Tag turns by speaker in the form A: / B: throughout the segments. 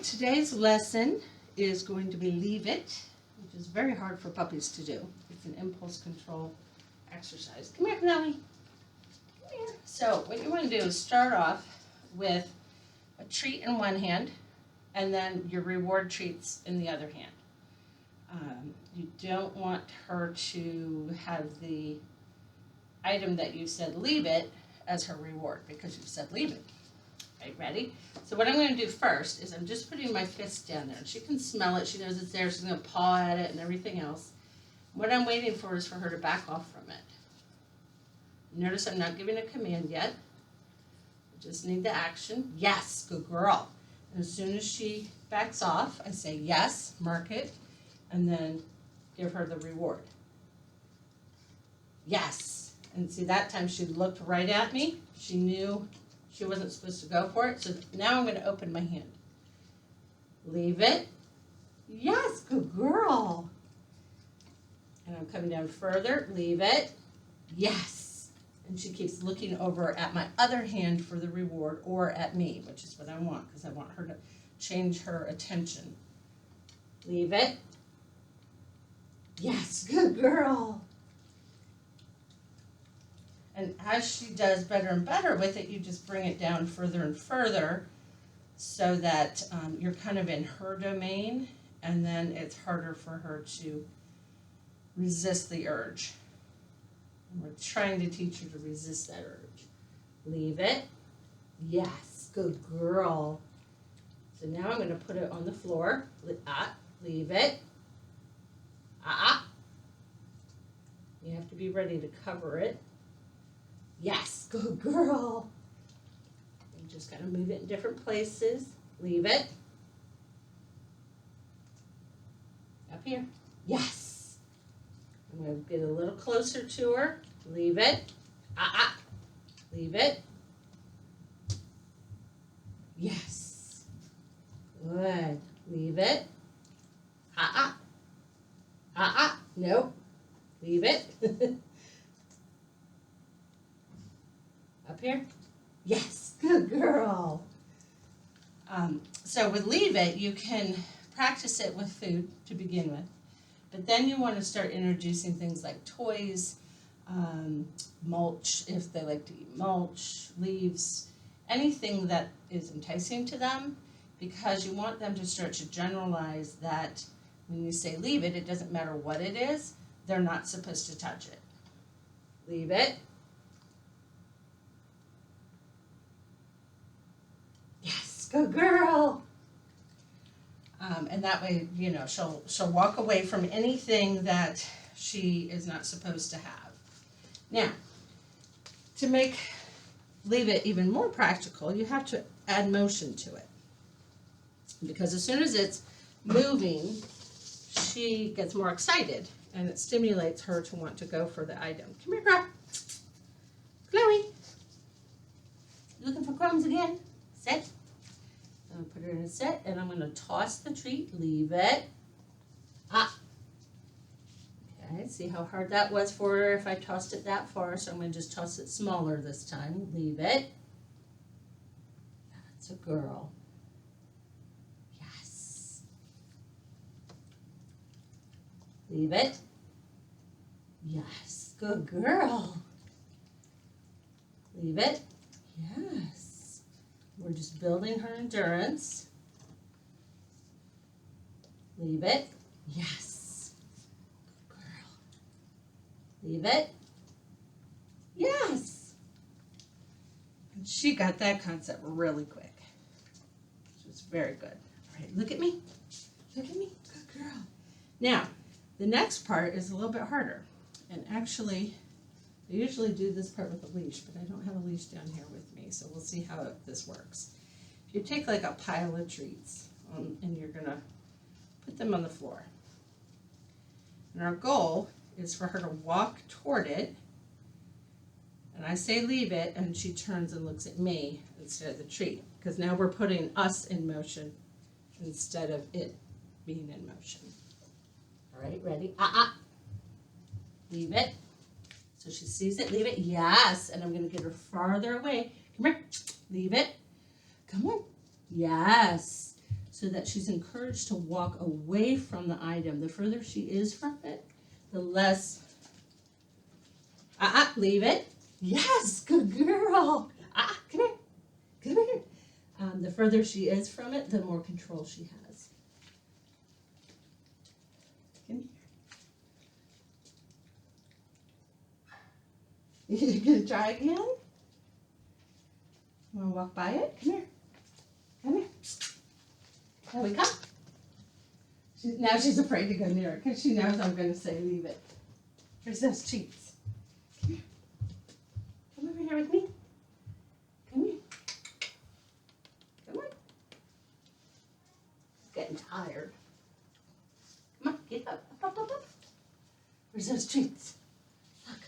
A: Today's lesson is going to be Leave It, which is very hard for puppies to do. It's an impulse control exercise. Come here, Chloe. Come here. So what you want to do is start off with a treat in one hand and then your reward treats in the other hand. You don't want her to have the item that you said leave it as her reward because you said leave it. Okay, ready? So what I'm going to do first is I'm just putting my fist down there. She can smell it. She knows it's there. She's going to paw at it and everything else. What I'm waiting for is for her to back off from it. Notice I'm not giving a command yet. I just need the action. Yes, good girl. And as soon as she backs off, I say yes, mark it, and then give her the reward. Yes. And see, that time she looked right at me. She knew she wasn't supposed to go for it. So now I'm going to open my hand. Leave it. Yes, good girl. And I'm coming down further. Leave it. Yes. And she keeps looking over at my other hand for the reward or at me, which is what I want because I want her to change her attention. Leave it. Yes, good girl. And as she does better and better with it, you just bring it down further and further so that you're kind of in her domain, and then it's harder for her to resist the urge. And we're trying to teach her to resist that urge. Leave it. Yes, good girl. So now I'm going to put it on the floor. Leave it. You have to be ready to cover it. Yes, good girl. You just got to move it in different places. Leave it. Up here. Yes. I'm going to get a little closer to her. Leave it. Leave it. Yes. Good. Leave it. Nope. Leave it. Up here? Yes, good girl. So with leave it, you can practice it with food to begin with, but then you want to start introducing things like toys, mulch, if they like to eat mulch, leaves, anything that is enticing to them, because you want them to start to generalize that when you say leave it, it doesn't matter what it is, they're not supposed to touch it. Leave it. Good girl. And that way, you know, she'll walk away from anything that she is not supposed to have. Now, to make leave it even more practical, you have to add motion to it. Because as soon as it's moving, she gets more excited and it stimulates her to want to go for the item. Come here, girl. Chloe. Looking for crumbs again? Sit. I'm going to put her in a set, and I'm going to toss the treat. Leave it. Okay, see how hard that was for her if I tossed it that far, so I'm going to just toss it smaller this time. Leave it. That's a girl. Yes. Leave it. Yes, good girl. Leave it. Yes. We're just building her endurance. Leave it. Yes. Good girl. Leave it. Yes. And she got that concept really quick. She was very good. All right, look at me. Look at me. Good girl. Now, the next part is a little bit harder. And actually, I usually do this part with a leash, but I don't have a leash down here with me, so we'll see how this works. If you take like a pile of treats and you're going to put them on the floor. And our goal is for her to walk toward it, and I say leave it, and she turns and looks at me instead of the treat, because now we're putting us in motion instead of it being in motion. All right, ready? Leave it. So she sees it, leave it, yes, and I'm going to get her farther away. Come here, leave it. Come on, yes. so that she's encouraged to walk away from the item. The further she is from it, the less, leave it. Yes, good girl. Come here. Come here. The further she is from it, the more control she has. Come here. You gonna try again? You wanna walk by it? Come here. Come here. There we go. Now she's afraid to go near it because she knows I'm gonna say leave it. Here's those cheeks. Come here. Come over here with me. Come here. Come on. She's getting tired. Come on, get up. Up, up, up. Where's those treats? Look.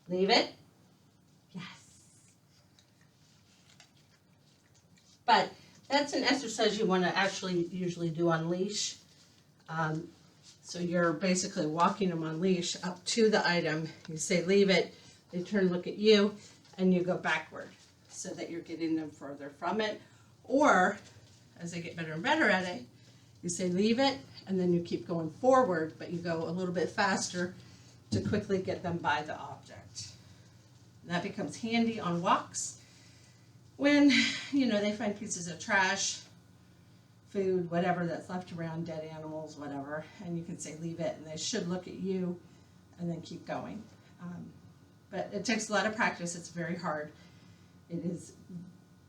A: Leave it. Yes. But that's an exercise you want to actually usually do on leash. So you're basically walking them on leash up to the item. You say leave it, they turn, look at you, and you go backward so that you're getting them further from it. Or, as they get better and better at it, you say leave it, and then you keep going forward, but you go a little bit faster to quickly get them by the object. And that becomes handy on walks when, they find pieces of trash, food, whatever that's left around, dead animals, whatever, and you can say leave it, and they should look at you and then keep going. But it takes a lot of practice. It's very hard. It is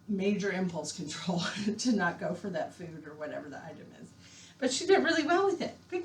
A: major impulse control to not go for that food or whatever the item is. But she did really well with it.